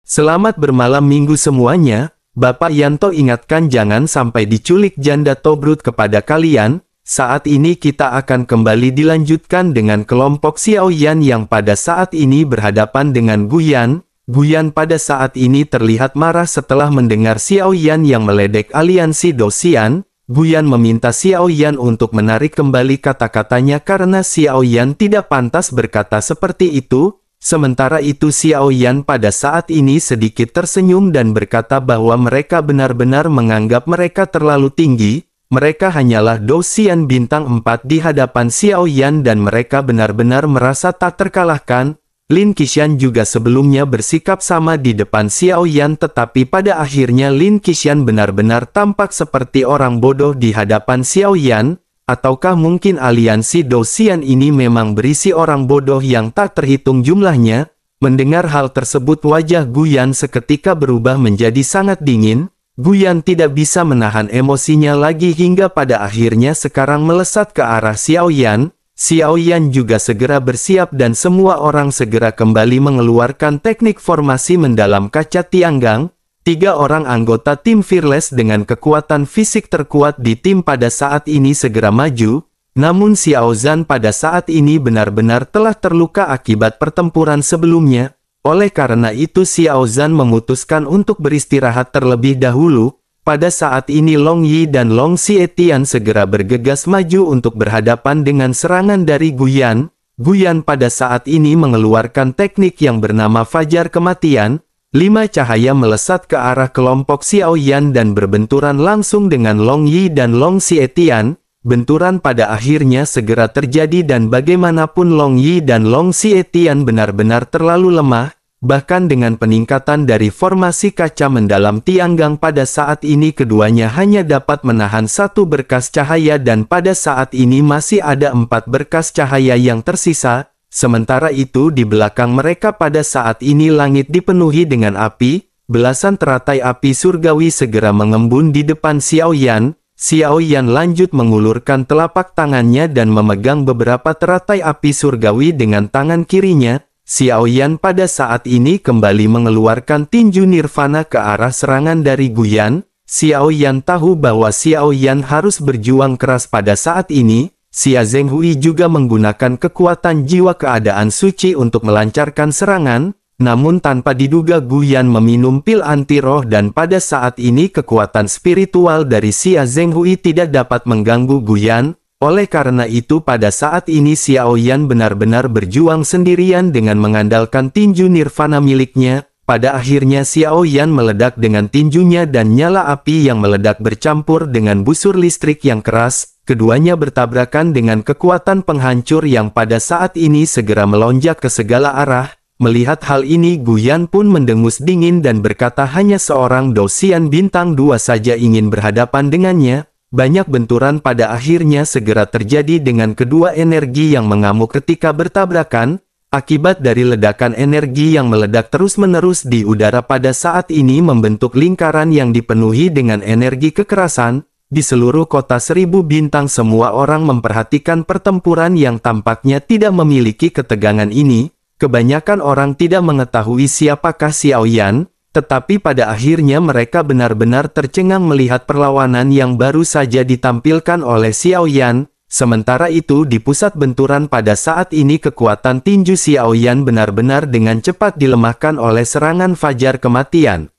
Selamat bermalam minggu semuanya, Bapak Yanto ingatkan jangan sampai diculik janda Tobrut kepada kalian. Saat ini kita akan kembali dilanjutkan dengan kelompok Xiaoyan yang pada saat ini berhadapan dengan Guyan. Guyan pada saat ini terlihat marah setelah mendengar Xiaoyan yang meledek aliansi Dosian. Guyan meminta Xiaoyan untuk menarik kembali kata-katanya karena Xiaoyan tidak pantas berkata seperti itu. Sementara itu Xiaoyan pada saat ini sedikit tersenyum dan berkata bahwa mereka benar-benar menganggap mereka terlalu tinggi. Mereka hanyalah Dosian bintang 4 di hadapan Xiaoyan dan mereka benar-benar merasa tak terkalahkan. Lin Qishan juga sebelumnya bersikap sama di depan Xiaoyan, tetapi pada akhirnya Lin Qishan benar-benar tampak seperti orang bodoh di hadapan Xiaoyan. Ataukah mungkin aliansi Dosian ini memang berisi orang bodoh yang tak terhitung jumlahnya? Mendengar hal tersebut wajah Guyan seketika berubah menjadi sangat dingin. Guyan tidak bisa menahan emosinya lagi hingga pada akhirnya sekarang melesat ke arah Xiaoyan. Xiaoyan juga segera bersiap dan semua orang segera kembali mengeluarkan teknik formasi mendalam kaca Tianggang. 3 orang anggota tim Fearless dengan kekuatan fisik terkuat di tim pada saat ini segera maju, namun Xiao Zhan pada saat ini benar-benar telah terluka akibat pertempuran sebelumnya. Oleh karena itu Xiao Zhan memutuskan untuk beristirahat terlebih dahulu. Pada saat ini Long Yi dan Long Xietian segera bergegas maju untuk berhadapan dengan serangan dari Guyan. Guyan pada saat ini mengeluarkan teknik yang bernama Fajar Kematian. 5 cahaya melesat ke arah kelompok Xiaoyan dan berbenturan langsung dengan Long Yi dan Long Xietian. Benturan pada akhirnya segera terjadi dan bagaimanapun Long Yi dan Long Xietian benar-benar terlalu lemah. Bahkan dengan peningkatan dari formasi kaca mendalam Tianggang pada saat ini keduanya hanya dapat menahan 1 berkas cahaya dan pada saat ini masih ada 4 berkas cahaya yang tersisa. Sementara itu di belakang mereka pada saat ini langit dipenuhi dengan api, belasan teratai api surgawi segera mengembun di depan Xiaoyan. Xiaoyan lanjut mengulurkan telapak tangannya dan memegang beberapa teratai api surgawi dengan tangan kirinya. Xiaoyan pada saat ini kembali mengeluarkan tinju nirvana ke arah serangan dari Guyan. Xiaoyan tahu bahwa Xiaoyan harus berjuang keras pada saat ini. Xia Zhenghui juga menggunakan kekuatan jiwa keadaan suci untuk melancarkan serangan, namun tanpa diduga Guyan meminum pil anti roh dan pada saat ini kekuatan spiritual dari Xia Zhenghui tidak dapat mengganggu Guyan. Oleh karena itu pada saat ini Xiaoyan benar-benar berjuang sendirian dengan mengandalkan tinju nirvana miliknya. Pada akhirnya Xiaoyan meledak dengan tinjunya dan nyala api yang meledak bercampur dengan busur listrik yang keras. Keduanya bertabrakan dengan kekuatan penghancur yang pada saat ini segera melonjak ke segala arah. Melihat hal ini Guyan pun mendengus dingin dan berkata hanya seorang Dosian bintang 2 saja ingin berhadapan dengannya. Banyak benturan pada akhirnya segera terjadi dengan kedua energi yang mengamuk ketika bertabrakan. Akibat dari ledakan energi yang meledak terus-menerus di udara pada saat ini membentuk lingkaran yang dipenuhi dengan energi kekerasan. Di seluruh kota 1000 bintang semua orang memperhatikan pertempuran yang tampaknya tidak memiliki ketegangan ini. Kebanyakan orang tidak mengetahui siapakah Xiaoyan, tetapi pada akhirnya mereka benar-benar tercengang melihat perlawanan yang baru saja ditampilkan oleh Xiaoyan. Sementara itu di pusat benturan pada saat ini kekuatan tinju Xiaoyan benar-benar dengan cepat dilemahkan oleh serangan Fajar Kematian.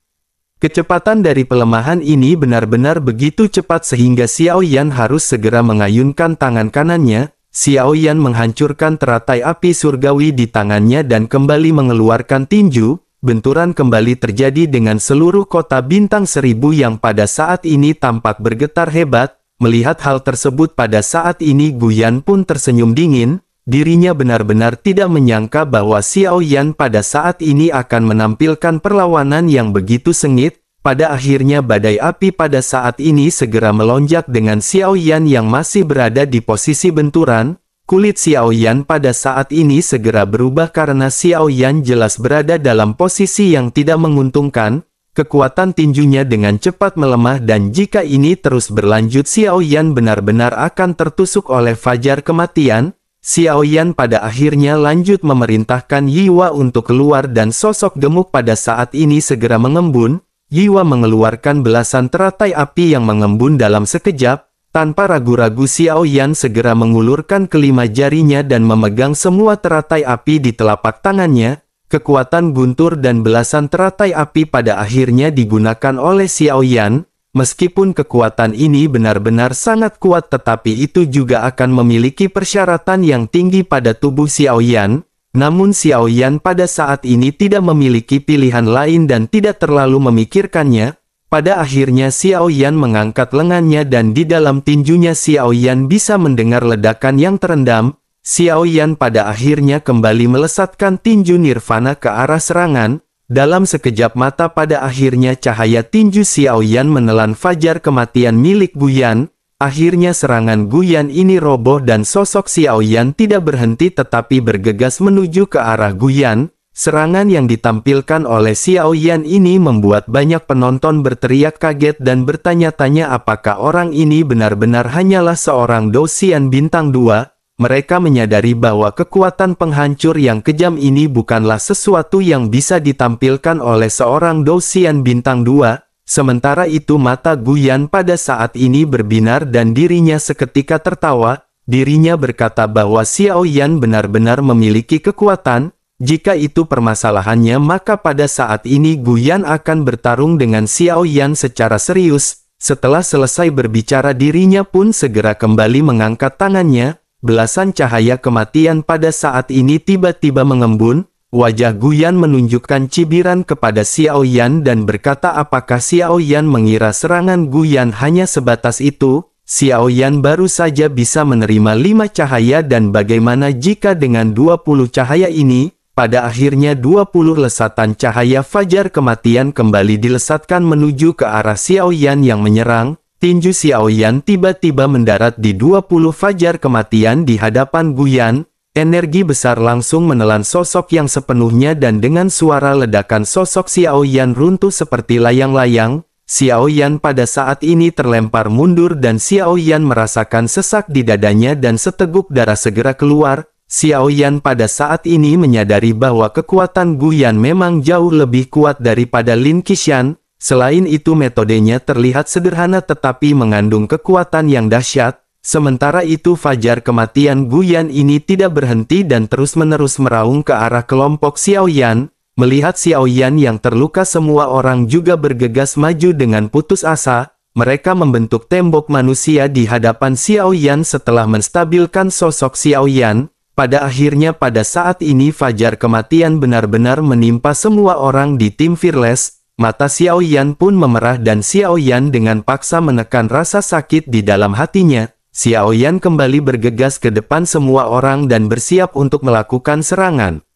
Kecepatan dari pelemahan ini benar-benar begitu cepat sehingga Xiaoyan harus segera mengayunkan tangan kanannya. Xiaoyan menghancurkan teratai api surgawi di tangannya dan kembali mengeluarkan tinju. Benturan kembali terjadi dengan seluruh kota bintang 1000 yang pada saat ini tampak bergetar hebat. Melihat hal tersebut pada saat ini Guyan pun tersenyum dingin. Dirinya benar-benar tidak menyangka bahwa Xiaoyan pada saat ini akan menampilkan perlawanan yang begitu sengit. Pada akhirnya badai api pada saat ini segera melonjak dengan Xiaoyan yang masih berada di posisi benturan. Kulit Xiaoyan pada saat ini segera berubah karena Xiaoyan jelas berada dalam posisi yang tidak menguntungkan. Kekuatan tinjunya dengan cepat melemah dan jika ini terus berlanjut Xiaoyan benar-benar akan tertusuk oleh Fajar Kematian. Xiao Yan pada akhirnya lanjut memerintahkan Yiwa untuk keluar dan sosok gemuk pada saat ini segera mengembun. Yiwa mengeluarkan belasan teratai api yang mengembun dalam sekejap. Tanpa ragu-ragu Xiao Yan segera mengulurkan kelima jarinya dan memegang semua teratai api di telapak tangannya. Kekuatan guntur dan belasan teratai api pada akhirnya digunakan oleh Xiao Yan. Meskipun kekuatan ini benar-benar sangat kuat, tetapi itu juga akan memiliki persyaratan yang tinggi pada tubuh Xiao Yan. Namun Xiao Yan pada saat ini tidak memiliki pilihan lain dan tidak terlalu memikirkannya. Pada akhirnya Xiao Yan mengangkat lengannya dan di dalam tinjunya Xiao Yan bisa mendengar ledakan yang terendam. Xiao Yan pada akhirnya kembali melesatkan tinju nirvana ke arah serangan. Dalam sekejap mata pada akhirnya cahaya tinju Xiao Yan menelan fajar kematian milik Guyan. Akhirnya serangan Guyan ini roboh dan sosok Xiao Yan tidak berhenti tetapi bergegas menuju ke arah Guyan. Serangan yang ditampilkan oleh Xiao Yan ini membuat banyak penonton berteriak kaget dan bertanya-tanya apakah orang ini benar-benar hanyalah seorang Dosian bintang 2. Mereka menyadari bahwa kekuatan penghancur yang kejam ini bukanlah sesuatu yang bisa ditampilkan oleh seorang Dosian bintang 2. Sementara itu mata Guyan pada saat ini berbinar dan dirinya seketika tertawa. Dirinya berkata bahwa Xiao Yan benar-benar memiliki kekuatan. Jika itu permasalahannya maka pada saat ini Guyan akan bertarung dengan Xiao Yan secara serius. Setelah selesai berbicara dirinya pun segera kembali mengangkat tangannya. Belasan cahaya kematian pada saat ini tiba-tiba mengembun. Wajah Guyan menunjukkan cibiran kepada Xiao Yan dan berkata apakah Xiao Yan mengira serangan Guyan hanya sebatas itu? Xiao Yan baru saja bisa menerima 5 cahaya dan bagaimana jika dengan 20 cahaya ini? Pada akhirnya 20 lesatan cahaya fajar kematian kembali dilesatkan menuju ke arah Xiao Yan yang menyerang. Tinju Xiao Yan tiba-tiba mendarat di 20 fajar kematian di hadapan Guyan. Energi besar langsung menelan sosok yang sepenuhnya dan dengan suara ledakan sosok Xiao Yan runtuh seperti layang-layang. Xiao Yan pada saat ini terlempar mundur dan Xiao Yan merasakan sesak di dadanya dan seteguk darah segera keluar. Xiao Yan pada saat ini menyadari bahwa kekuatan Guyan memang jauh lebih kuat daripada Lin Qishan. Selain itu metodenya terlihat sederhana tetapi mengandung kekuatan yang dahsyat. Sementara itu fajar kematian Guyan ini tidak berhenti dan terus-menerus meraung ke arah kelompok Xiao Yan. Melihat Xiao Yan yang terluka semua orang juga bergegas maju dengan putus asa. Mereka membentuk tembok manusia di hadapan Xiao Yan setelah menstabilkan sosok Xiao Yan. Pada akhirnya pada saat ini fajar kematian benar-benar menimpa semua orang di tim Fearless. Mata Xiao Yan pun memerah dan Xiao Yan dengan paksa menekan rasa sakit di dalam hatinya. Xiao Yan kembali bergegas ke depan semua orang dan bersiap untuk melakukan serangan.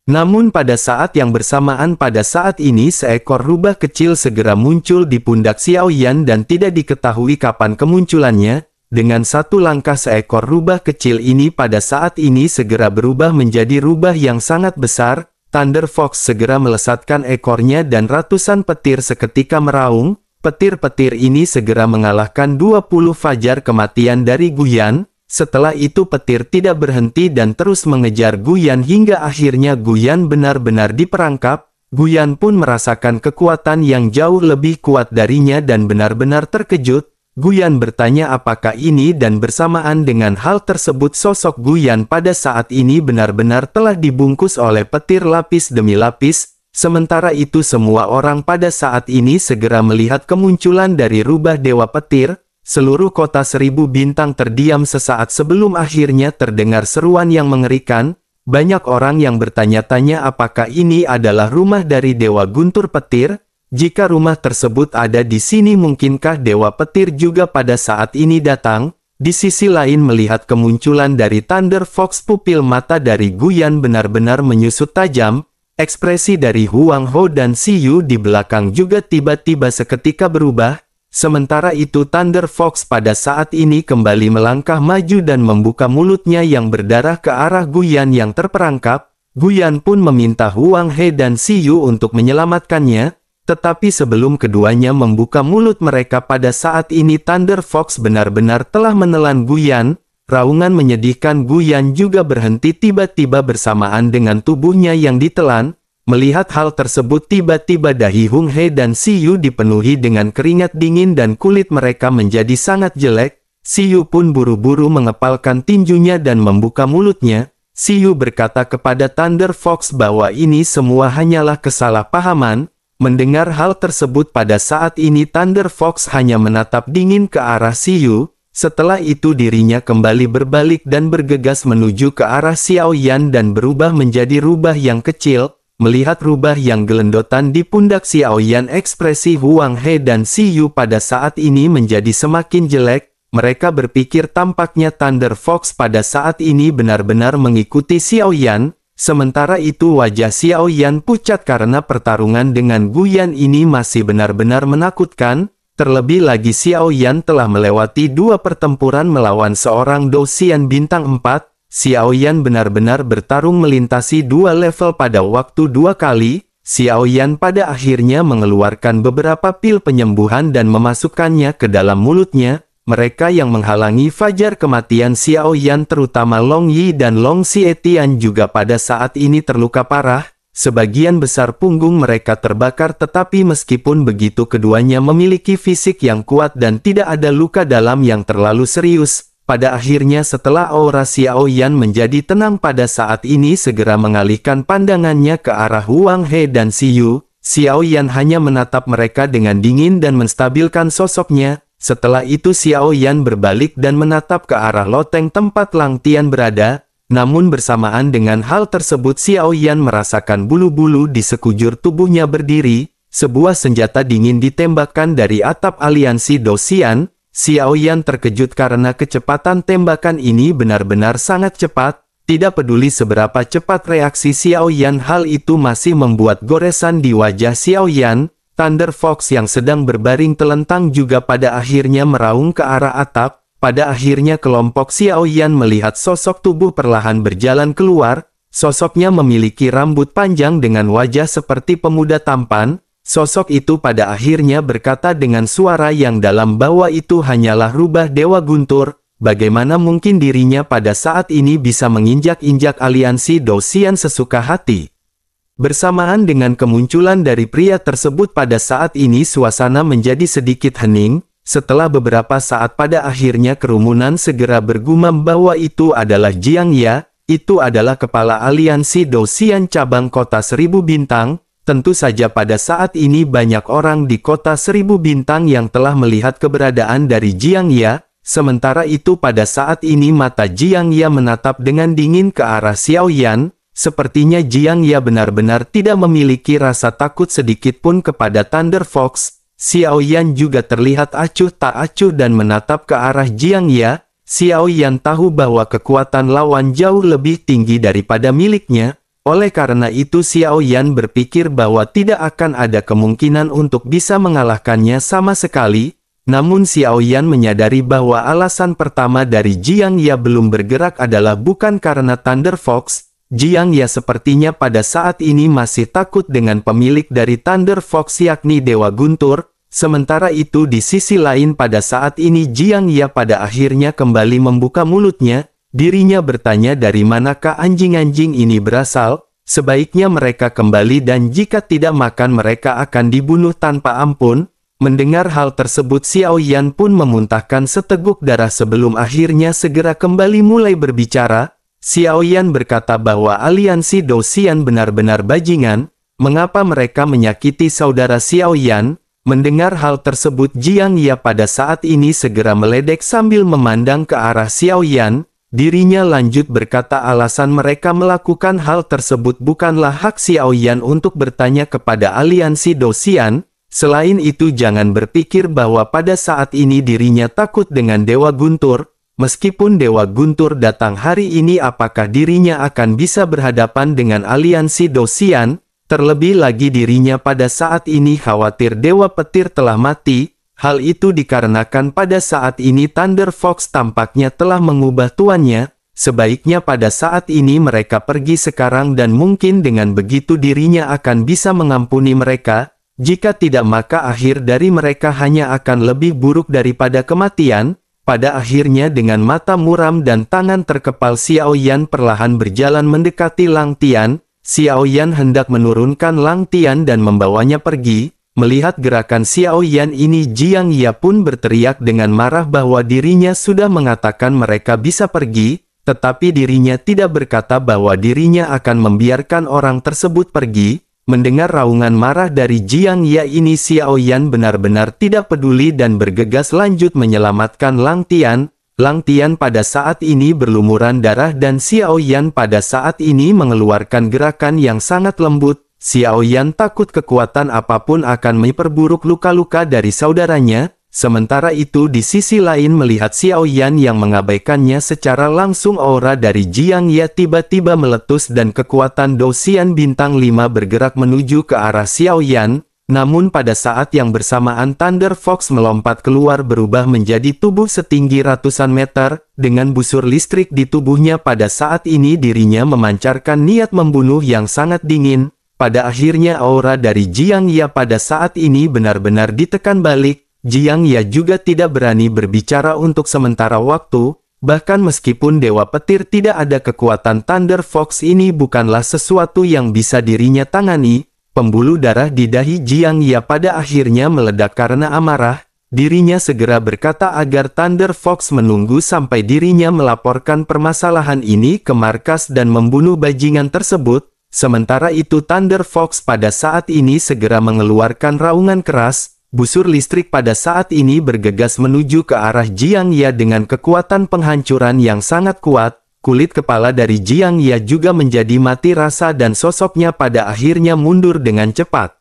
Namun pada saat yang bersamaan pada saat ini seekor rubah kecil segera muncul di pundak Xiao Yan dan tidak diketahui kapan kemunculannya. Dengan satu langkah seekor rubah kecil ini pada saat ini segera berubah menjadi rubah yang sangat besar. Thunder Fox segera melesatkan ekornya dan ratusan petir seketika meraung. Petir-petir ini segera mengalahkan 20 fajar kematian dari Guyan. Setelah itu petir tidak berhenti dan terus mengejar Guyan hingga akhirnya Guyan benar-benar diperangkap. Guyan pun merasakan kekuatan yang jauh lebih kuat darinya dan benar-benar terkejut. Guyan bertanya apakah ini dan bersamaan dengan hal tersebut sosok Guyan pada saat ini benar-benar telah dibungkus oleh petir lapis demi lapis. Sementara itu semua orang pada saat ini segera melihat kemunculan dari rubah dewa petir. Seluruh kota 1000 bintang terdiam sesaat sebelum akhirnya terdengar seruan yang mengerikan. Banyak orang yang bertanya-tanya apakah ini adalah rumah dari dewa guntur petir. Jika rumah tersebut ada di sini mungkinkah dewa petir juga pada saat ini datang? Di sisi lain melihat kemunculan dari Thunder Fox pupil mata dari Guyan benar-benar menyusut tajam. Ekspresi dari Huang Ho dan Xiyu di belakang juga tiba-tiba seketika berubah. Sementara itu Thunder Fox pada saat ini kembali melangkah maju dan membuka mulutnya yang berdarah ke arah Guyan yang terperangkap. Guyan pun meminta Huang He dan Xiyu untuk menyelamatkannya. Tetapi sebelum keduanya membuka mulut mereka pada saat ini Thunder Fox benar-benar telah menelan Guyan. Raungan menyedihkan Gu Yan juga berhenti tiba-tiba bersamaan dengan tubuhnya yang ditelan. Melihat hal tersebut tiba-tiba dahi Hung He dan Si Yu dipenuhi dengan keringat dingin dan kulit mereka menjadi sangat jelek. Si Yu pun buru-buru mengepalkan tinjunya dan membuka mulutnya. Si Yu berkata kepada Thunder Fox bahwa ini semua hanyalah kesalahpahaman. Mendengar hal tersebut pada saat ini Thunder Fox hanya menatap dingin ke arah Si Yu. Setelah itu dirinya kembali berbalik dan bergegas menuju ke arah Xiao Yan dan berubah menjadi rubah yang kecil. Melihat rubah yang gelendotan di pundak Xiao Yan, ekspresi Huang He dan Si Yu pada saat ini menjadi semakin jelek. Mereka berpikir tampaknya Thunder Fox pada saat ini benar-benar mengikuti Xiao Yan. Sementara itu wajah Xiao Yan pucat karena pertarungan dengan Gu Yan ini masih benar-benar menakutkan. Terlebih lagi Xiao Yan telah melewati 2 pertempuran melawan seorang Dosian bintang 4. Xiao Yan benar-benar bertarung melintasi 2 level pada waktu 2 kali. Xiao Yan pada akhirnya mengeluarkan beberapa pil penyembuhan dan memasukkannya ke dalam mulutnya. Mereka yang menghalangi fajar kematian Xiao Yan terutama Long Yi dan Long Xietian juga pada saat ini terluka parah. Sebagian besar punggung mereka terbakar, tetapi meskipun begitu keduanya memiliki fisik yang kuat dan tidak ada luka dalam yang terlalu serius. Pada akhirnya setelah aura Xiao Yan menjadi tenang pada saat ini segera mengalihkan pandangannya ke arah Huang He dan Si Yu. Xiao Yan hanya menatap mereka dengan dingin dan menstabilkan sosoknya. Setelah itu Xiao Yan berbalik dan menatap ke arah loteng tempat Lang Tian berada. Namun bersamaan dengan hal tersebut Xiao Yan merasakan bulu-bulu di sekujur tubuhnya berdiri. Sebuah senjata dingin ditembakkan dari atap aliansi Dosian. Xiao Yan terkejut karena kecepatan tembakan ini benar-benar sangat cepat. Tidak peduli seberapa cepat reaksi Xiao Yan, hal itu masih membuat goresan di wajah Xiao Yan. Thunder Fox yang sedang berbaring telentang juga pada akhirnya meraung ke arah atap. Pada akhirnya kelompok Xiao Yan melihat sosok tubuh perlahan berjalan keluar. Sosoknya memiliki rambut panjang dengan wajah seperti pemuda tampan. Sosok itu pada akhirnya berkata dengan suara yang dalam bahwa itu hanyalah rubah Dewa Guntur. Bagaimana mungkin dirinya pada saat ini bisa menginjak-injak aliansi Dosian sesuka hati? Bersamaan dengan kemunculan dari pria tersebut pada saat ini suasana menjadi sedikit hening. Setelah beberapa saat pada akhirnya kerumunan segera bergumam bahwa itu adalah Jiang Ya. Itu adalah kepala aliansi Dosian cabang kota 1000 bintang. Tentu saja pada saat ini banyak orang di kota 1000 bintang yang telah melihat keberadaan dari Jiang Ya. Sementara itu pada saat ini mata Jiang Ya menatap dengan dingin ke arah Xiao Yan. Sepertinya Jiang Ya benar-benar tidak memiliki rasa takut sedikit pun kepada Thunder Fox. Xiao Yan juga terlihat acuh tak acuh dan menatap ke arah Jiang Ya. Xiao Yan tahu bahwa kekuatan lawan jauh lebih tinggi daripada miliknya. Oleh karena itu Xiao Yan berpikir bahwa tidak akan ada kemungkinan untuk bisa mengalahkannya sama sekali. Namun Xiao Yan menyadari bahwa alasan pertama dari Jiang Ya belum bergerak adalah bukan karena Thunder Fox. Jiang Ya sepertinya pada saat ini masih takut dengan pemilik dari Thunder Fox yakni Dewa Guntur. Sementara itu di sisi lain pada saat ini Jiang Ya pada akhirnya kembali membuka mulutnya. Dirinya bertanya dari manakah anjing-anjing ini berasal. Sebaiknya mereka kembali dan jika tidak makan mereka akan dibunuh tanpa ampun. Mendengar hal tersebut Xiao Yan pun memuntahkan seteguk darah sebelum akhirnya segera kembali mulai berbicara. Xiao Yan berkata bahwa aliansi Dosian benar-benar bajingan. Mengapa mereka menyakiti saudara Xiao Yan? Mendengar hal tersebut Jiang Ya pada saat ini segera meledek sambil memandang ke arah Xiao Yan. Dirinya lanjut berkata alasan mereka melakukan hal tersebut bukanlah hak Xiao Yan untuk bertanya kepada aliansi Dosian. Selain itu jangan berpikir bahwa pada saat ini dirinya takut dengan Dewa Guntur. Meskipun Dewa Guntur datang hari ini apakah dirinya akan bisa berhadapan dengan aliansi Dosian? Terlebih lagi dirinya pada saat ini khawatir Dewa Petir telah mati. Hal itu dikarenakan pada saat ini Thunder Fox tampaknya telah mengubah tuannya. Sebaiknya pada saat ini mereka pergi sekarang dan mungkin dengan begitu dirinya akan bisa mengampuni mereka. Jika tidak maka akhir dari mereka hanya akan lebih buruk daripada kematian. pada akhirnya dengan mata muram dan tangan terkepal Xiao Yan perlahan berjalan mendekati Lang Tian. Xiao Yan hendak menurunkan Lang Tian dan membawanya pergi. Melihat gerakan Xiao Yan ini, Jiang Ye pun berteriak dengan marah bahwa dirinya sudah mengatakan mereka bisa pergi, tetapi dirinya tidak berkata bahwa dirinya akan membiarkan orang tersebut pergi. Mendengar raungan marah dari Jiang Ye ini, Xiao Yan benar-benar tidak peduli dan bergegas lanjut menyelamatkan Lang Tian. Lang Tian pada saat ini berlumuran darah dan Xiao Yan pada saat ini mengeluarkan gerakan yang sangat lembut. Xiao Yan takut kekuatan apapun akan memperburuk luka-luka dari saudaranya. Sementara itu di sisi lain, melihat Xiao Yan yang mengabaikannya secara langsung, aura dari Jiang Ye tiba-tiba meletus dan kekuatan Dosian bintang 5 bergerak menuju ke arah Xiao Yan. Namun pada saat yang bersamaan Thunder Fox melompat keluar berubah menjadi tubuh setinggi ratusan meter. Dengan busur listrik di tubuhnya, pada saat ini dirinya memancarkan niat membunuh yang sangat dingin. Pada akhirnya aura dari Jiang Ye pada saat ini benar-benar ditekan balik. Jiang Ye juga tidak berani berbicara untuk sementara waktu, bahkan meskipun Dewa Petir tidak ada, kekuatan Thunder Fox ini bukanlah sesuatu yang bisa dirinya tangani. Pembuluh darah di dahi Jiang Ye pada akhirnya meledak karena amarah. Dirinya segera berkata agar Thunder Fox menunggu sampai dirinya melaporkan permasalahan ini ke markas dan membunuh bajingan tersebut. Sementara itu Thunder Fox pada saat ini segera mengeluarkan raungan keras. Busur listrik pada saat ini bergegas menuju ke arah Jiang Ye dengan kekuatan penghancuran yang sangat kuat. Kulit kepala dari Jiang Ye juga menjadi mati rasa dan sosoknya pada akhirnya mundur dengan cepat.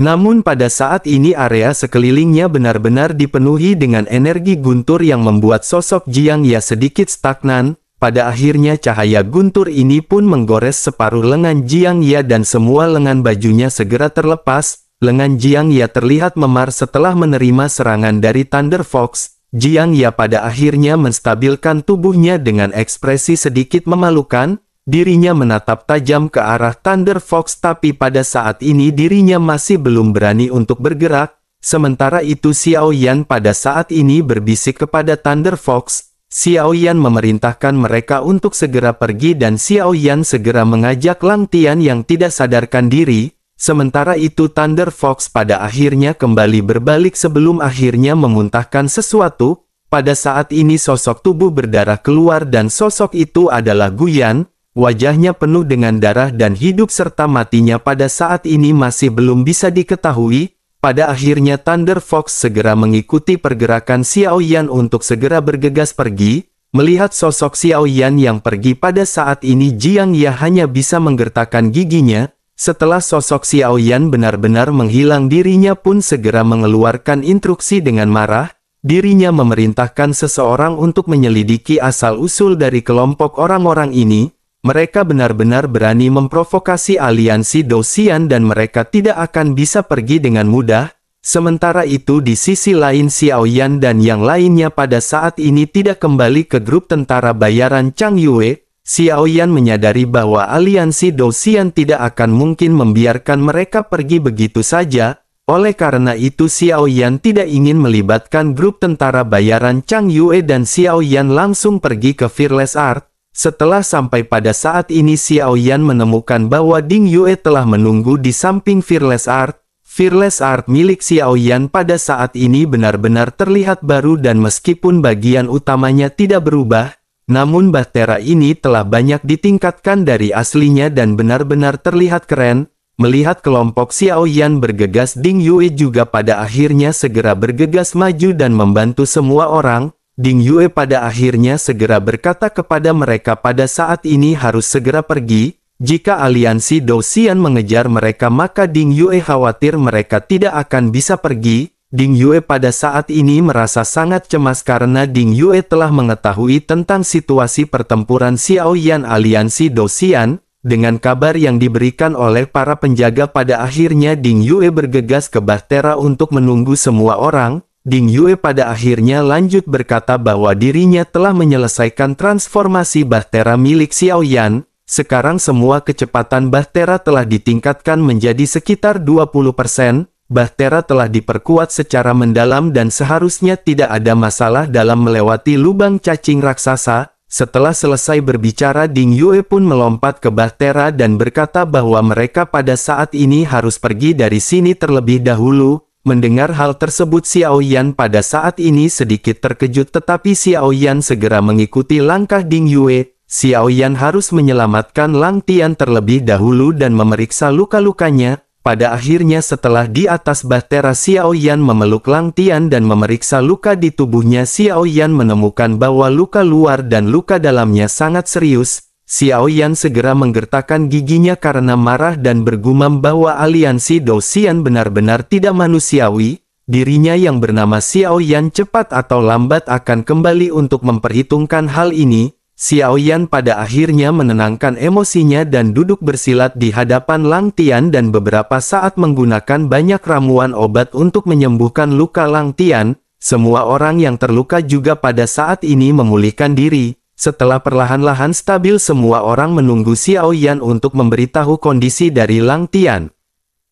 Namun pada saat ini area sekelilingnya benar-benar dipenuhi dengan energi guntur yang membuat sosok Jiang Ye sedikit stagnan. Pada akhirnya cahaya guntur ini pun menggores separuh lengan Jiang Ye dan semua lengan bajunya segera terlepas. Lengan Jiang Ye terlihat memar setelah menerima serangan dari Thunder Fox. Jiang Ye pada akhirnya menstabilkan tubuhnya dengan ekspresi sedikit memalukan. Dirinya menatap tajam ke arah Thunder Fox, tapi pada saat ini dirinya masih belum berani untuk bergerak. Sementara itu Xiao Yan pada saat ini berbisik kepada Thunder Fox. Xiao Yan memerintahkan mereka untuk segera pergi dan Xiao Yan segera mengajak Lang Tian yang tidak sadarkan diri. Sementara itu Thunder Fox pada akhirnya kembali berbalik sebelum akhirnya memuntahkan sesuatu. Pada saat ini sosok tubuh berdarah keluar dan sosok itu adalah Guyan. Wajahnya penuh dengan darah dan hidup serta matinya pada saat ini masih belum bisa diketahui. Pada akhirnya Thunder Fox segera mengikuti pergerakan Xiao Yan untuk segera bergegas pergi. Melihat sosok Xiao Yan yang pergi pada saat ini, Jiang Ye hanya bisa menggertakkan giginya. Setelah sosok Xiao Yan benar-benar menghilang, dirinya pun segera mengeluarkan instruksi dengan marah. Dirinya memerintahkan seseorang untuk menyelidiki asal-usul dari kelompok orang-orang ini. Mereka benar-benar berani memprovokasi aliansi Dosian dan mereka tidak akan bisa pergi dengan mudah. Sementara itu di sisi lain Xiao Yan dan yang lainnya pada saat ini tidak kembali ke grup tentara bayaran Chang Yue. Xiao Yan menyadari bahwa aliansi Dosian tidak akan mungkin membiarkan mereka pergi begitu saja. Oleh karena itu Xiao Yan tidak ingin melibatkan grup tentara bayaran Chang Yue dan Xiao Yan langsung pergi ke Fearless Art. Setelah sampai pada saat ini Xiao Yan menemukan bahwa Ding Yue telah menunggu di samping Fearless Art. Fearless Art milik Xiao Yan pada saat ini benar-benar terlihat baru dan meskipun bagian utamanya tidak berubah, namun bahtera ini telah banyak ditingkatkan dari aslinya dan benar-benar terlihat keren. Melihat kelompok Xiao Yan bergegas, Ding Yue juga pada akhirnya segera bergegas maju dan membantu semua orang. Ding Yue pada akhirnya segera berkata kepada mereka pada saat ini harus segera pergi. Jika aliansi Dosian mengejar mereka maka Ding Yue khawatir mereka tidak akan bisa pergi. Ding Yue pada saat ini merasa sangat cemas karena Ding Yue telah mengetahui tentang situasi pertempuran Xiao Yan aliansi Dosian. Dengan kabar yang diberikan oleh para penjaga pada akhirnya Ding Yue bergegas ke bahtera untuk menunggu semua orang. Ding Yue pada akhirnya lanjut berkata bahwa dirinya telah menyelesaikan transformasi bahtera milik Xiao Yan. Sekarang semua kecepatan bahtera telah ditingkatkan menjadi sekitar 20%. Bahtera telah diperkuat secara mendalam dan seharusnya tidak ada masalah dalam melewati lubang cacing raksasa. Setelah selesai berbicara, Ding Yue pun melompat ke Bahtera dan berkata bahwa mereka pada saat ini harus pergi dari sini terlebih dahulu. Mendengar hal tersebut, Xiao Yan pada saat ini sedikit terkejut, tetapi Xiao Yan segera mengikuti langkah Ding Yue. Xiao Yan harus menyelamatkan Lang Tian terlebih dahulu dan memeriksa luka-lukanya. Pada akhirnya setelah di atas Bahtera, Xiao Yan memeluk Lang Tian dan memeriksa luka di tubuhnya. Xiao Yan menemukan bahwa luka luar dan luka dalamnya sangat serius. Xiao Yan segera menggertakkan giginya karena marah dan bergumam bahwa aliansi Dou Xian benar-benar tidak manusiawi. Dirinya yang bernama Xiao Yan cepat atau lambat akan kembali untuk memperhitungkan hal ini. Xiao Yan pada akhirnya menenangkan emosinya dan duduk bersilat di hadapan Lang Tian dan beberapa saat menggunakan banyak ramuan obat untuk menyembuhkan luka Lang Tian. Semua orang yang terluka juga pada saat ini memulihkan diri. Setelah perlahan-lahan stabil, semua orang menunggu Xiao Yan untuk memberitahu kondisi dari Lang Tian.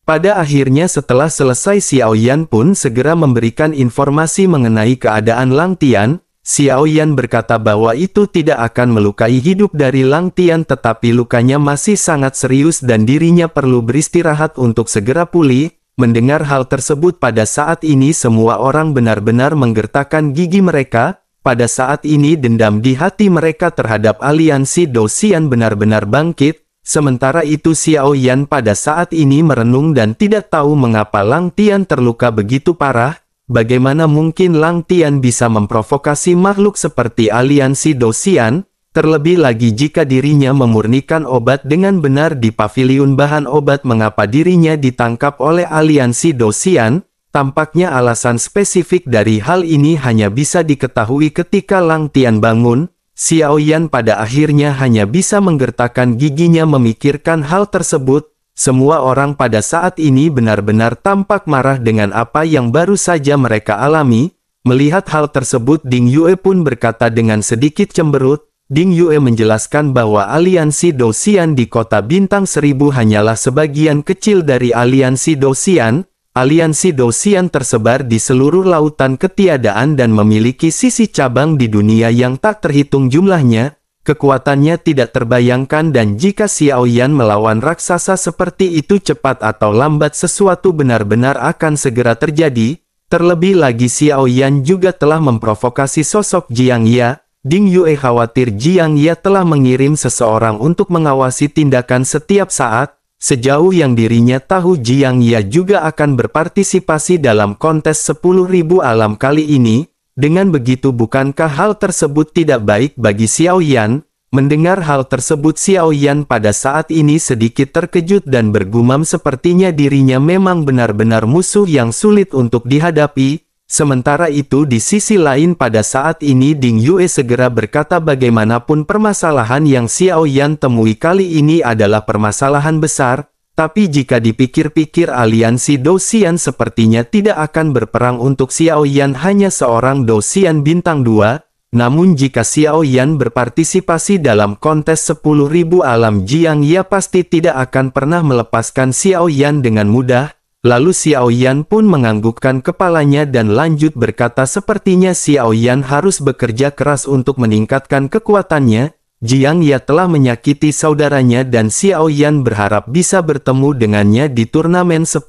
Pada akhirnya setelah selesai, Xiao Yan pun segera memberikan informasi mengenai keadaan Lang Tian. Xiao Yan berkata bahwa itu tidak akan melukai hidup dari Lang Tian, tetapi lukanya masih sangat serius dan dirinya perlu beristirahat untuk segera pulih. Mendengar hal tersebut, pada saat ini semua orang benar-benar menggertakkan gigi mereka. Pada saat ini dendam di hati mereka terhadap aliansi Dou Xian benar-benar bangkit. Sementara itu Xiao Yan pada saat ini merenung dan tidak tahu mengapa Lang Tian terluka begitu parah. Bagaimana mungkin Lang Tian bisa memprovokasi makhluk seperti aliansi Dou Xian, terlebih lagi jika dirinya memurnikan obat dengan benar di paviliun bahan obat. Mengapa dirinya ditangkap oleh aliansi Dou Xian? Tampaknya alasan spesifik dari hal ini hanya bisa diketahui ketika Lang Tian bangun. Xiao Yan pada akhirnya hanya bisa menggertakkan giginya memikirkan hal tersebut. Semua orang pada saat ini benar-benar tampak marah dengan apa yang baru saja mereka alami. Melihat hal tersebut, Ding Yue pun berkata dengan sedikit cemberut. Ding Yue menjelaskan bahwa aliansi Dou Xian di kota Bintang Seribu hanyalah sebagian kecil dari aliansi Dou Xian. Aliansi Dou Xian tersebar di seluruh lautan ketiadaan dan memiliki sisi cabang di dunia yang tak terhitung jumlahnya. Kekuatannya tidak terbayangkan dan jika Xiao Yan melawan raksasa seperti itu, cepat atau lambat sesuatu benar-benar akan segera terjadi. Terlebih lagi Xiao Yan juga telah memprovokasi sosok Jiang Ya. Ding Yue khawatir Jiang Ya telah mengirim seseorang untuk mengawasi tindakan setiap saat. Sejauh yang dirinya tahu, Jiang Ya juga akan berpartisipasi dalam kontes 10.000 alam kali ini. Dengan begitu, bukankah hal tersebut tidak baik bagi Xiao Yan? Mendengar hal tersebut, Xiao Yan pada saat ini sedikit terkejut dan bergumam sepertinya dirinya memang benar-benar musuh yang sulit untuk dihadapi. Sementara itu di sisi lain pada saat ini Ding Yue segera berkata bagaimanapun permasalahan yang Xiao Yan temui kali ini adalah permasalahan besar. Tapi jika dipikir-pikir aliansi Dou Xian sepertinya tidak akan berperang untuk Xiao Yan, hanya seorang Dou Xian bintang 2. Namun jika Xiao Yan berpartisipasi dalam kontes 10.000 alam, Jiang Ya pasti tidak akan pernah melepaskan Xiao Yan dengan mudah. Lalu Xiao Yan pun menganggukkan kepalanya dan lanjut berkata sepertinya Xiao Yan harus bekerja keras untuk meningkatkan kekuatannya. Jiang Ya telah menyakiti saudaranya dan Xiao Yan berharap bisa bertemu dengannya di turnamen 10.000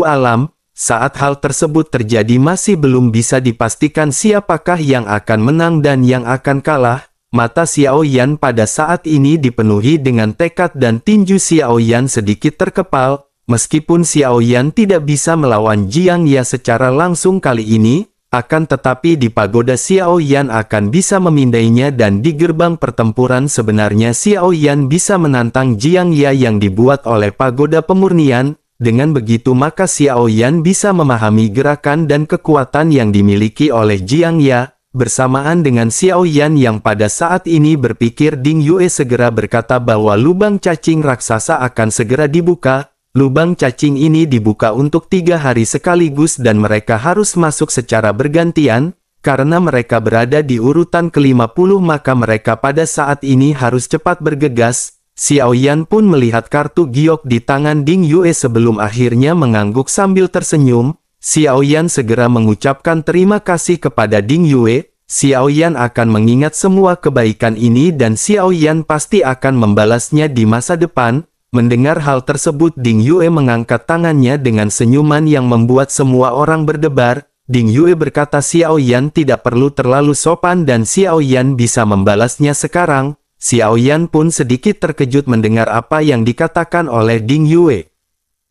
alam. Saat hal tersebut terjadi masih belum bisa dipastikan siapakah yang akan menang dan yang akan kalah. Mata Xiao Yan pada saat ini dipenuhi dengan tekad dan tinju Xiao Yan sedikit terkepal. Meskipun Xiao Yan tidak bisa melawan Jiang Ya secara langsung kali ini, akan tetapi di pagoda Xiao Yan akan bisa memindainya dan di gerbang pertempuran sebenarnya Xiao Yan bisa menantang Jiang Ya yang dibuat oleh pagoda pemurnian. Dengan begitu maka Xiao Yan bisa memahami gerakan dan kekuatan yang dimiliki oleh Jiang Ya. Bersamaan dengan Xiao Yan yang pada saat ini berpikir, Ding Yue segera berkata bahwa lubang cacing raksasa akan segera dibuka. Lubang cacing ini dibuka untuk 3 hari sekaligus dan mereka harus masuk secara bergantian. Karena mereka berada di urutan ke-50 maka mereka pada saat ini harus cepat bergegas. Xiaoyan pun melihat kartu giok di tangan Ding Yue sebelum akhirnya mengangguk sambil tersenyum. Xiaoyan segera mengucapkan terima kasih kepada Ding Yue. Xiaoyan akan mengingat semua kebaikan ini dan Xiaoyan pasti akan membalasnya di masa depan. Mendengar hal tersebut, Ding Yue mengangkat tangannya dengan senyuman yang membuat semua orang berdebar. Ding Yue berkata Xiaoyan tidak perlu terlalu sopan dan Xiaoyan bisa membalasnya sekarang. Xiaoyan pun sedikit terkejut mendengar apa yang dikatakan oleh Ding Yue.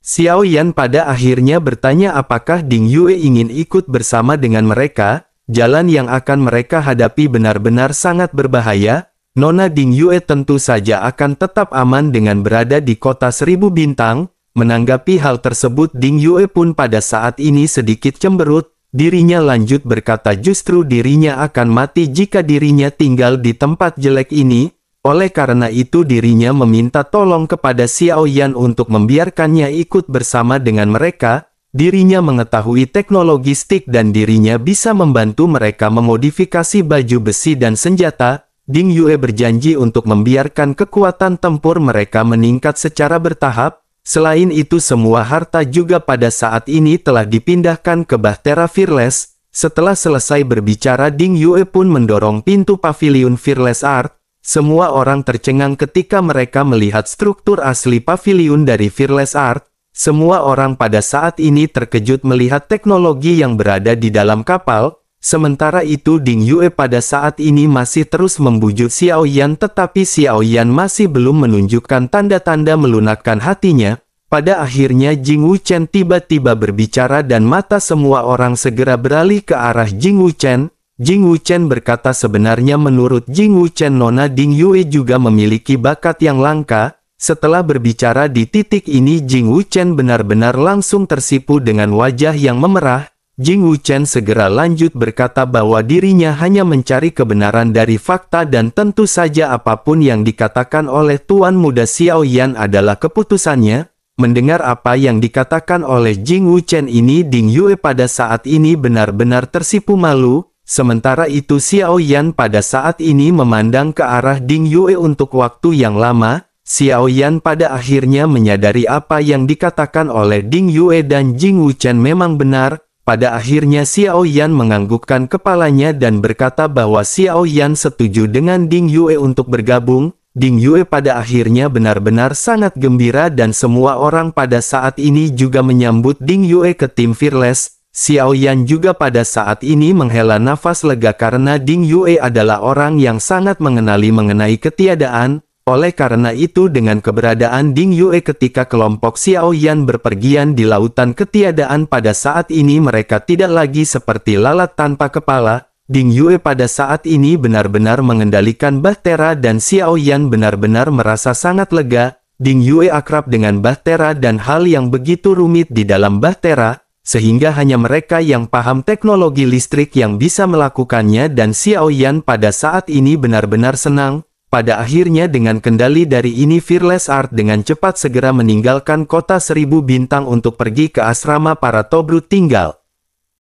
Xiaoyan pada akhirnya bertanya apakah Ding Yue ingin ikut bersama dengan mereka. Jalan yang akan mereka hadapi benar-benar sangat berbahaya. Nona Ding Yue tentu saja akan tetap aman dengan berada di kota 1000 bintang. Menanggapi hal tersebut, Ding Yue pun pada saat ini sedikit cemberut. Dirinya lanjut berkata justru dirinya akan mati jika dirinya tinggal di tempat jelek ini. Oleh karena itu dirinya meminta tolong kepada Xiaoyan untuk membiarkannya ikut bersama dengan mereka. Dirinya mengetahui teknologi stick dan dirinya bisa membantu mereka memodifikasi baju besi dan senjata. Ding Yue berjanji untuk membiarkan kekuatan tempur mereka meningkat secara bertahap. Selain itu semua harta juga pada saat ini telah dipindahkan ke Bahtera Fearless. Setelah selesai berbicara, Ding Yue pun mendorong pintu pavilion Fearless Art. Semua orang tercengang ketika mereka melihat struktur asli pavilion dari Fearless Art. Semua orang pada saat ini terkejut melihat teknologi yang berada di dalam kapal. Sementara itu Ding Yue pada saat ini masih terus membujuk Xiaoyan, tetapi Xiaoyan masih belum menunjukkan tanda-tanda melunakkan hatinya. Pada akhirnya Jing Wuchen tiba-tiba berbicara dan mata semua orang segera beralih ke arah Jing Wuchen. Jing Wuchen berkata sebenarnya menurut Jing Wuchen Nona Ding Yue juga memiliki bakat yang langka. Setelah berbicara di titik ini Jing Wuchen benar-benar langsung tersipu dengan wajah yang memerah. Jing Wuchen segera lanjut berkata bahwa dirinya hanya mencari kebenaran dari fakta dan tentu saja apapun yang dikatakan oleh Tuan Muda Xiaoyan adalah keputusannya. Mendengar apa yang dikatakan oleh Jing Wuchen ini, Ding Yue pada saat ini benar-benar tersipu malu. Sementara itu Xiaoyan pada saat ini memandang ke arah Ding Yue untuk waktu yang lama. Xiaoyan pada akhirnya menyadari apa yang dikatakan oleh Ding Yue dan Jing Wuchen memang benar. Pada akhirnya Xiaoyan menganggukkan kepalanya dan berkata bahwa Xiaoyan setuju dengan Ding Yue untuk bergabung. Ding Yue pada akhirnya benar-benar sangat gembira dan semua orang pada saat ini juga menyambut Ding Yue ke tim Fearless. Xiaoyan juga pada saat ini menghela nafas lega karena Ding Yue adalah orang yang sangat mengenai ketiadaan. Oleh karena itu dengan keberadaan Ding Yue ketika kelompok Xiaoyan berpergian di lautan ketiadaan pada saat ini mereka tidak lagi seperti lalat tanpa kepala. Ding Yue pada saat ini benar-benar mengendalikan Bahtera dan Xiaoyan benar-benar merasa sangat lega. Ding Yue akrab dengan Bahtera dan hal yang begitu rumit di dalam Bahtera, sehingga hanya mereka yang paham teknologi listrik yang bisa melakukannya dan Xiaoyan pada saat ini benar-benar senang. Pada akhirnya dengan kendali dari ini Fearless Art dengan cepat segera meninggalkan kota 1000 bintang untuk pergi ke asrama para Tobrut tinggal.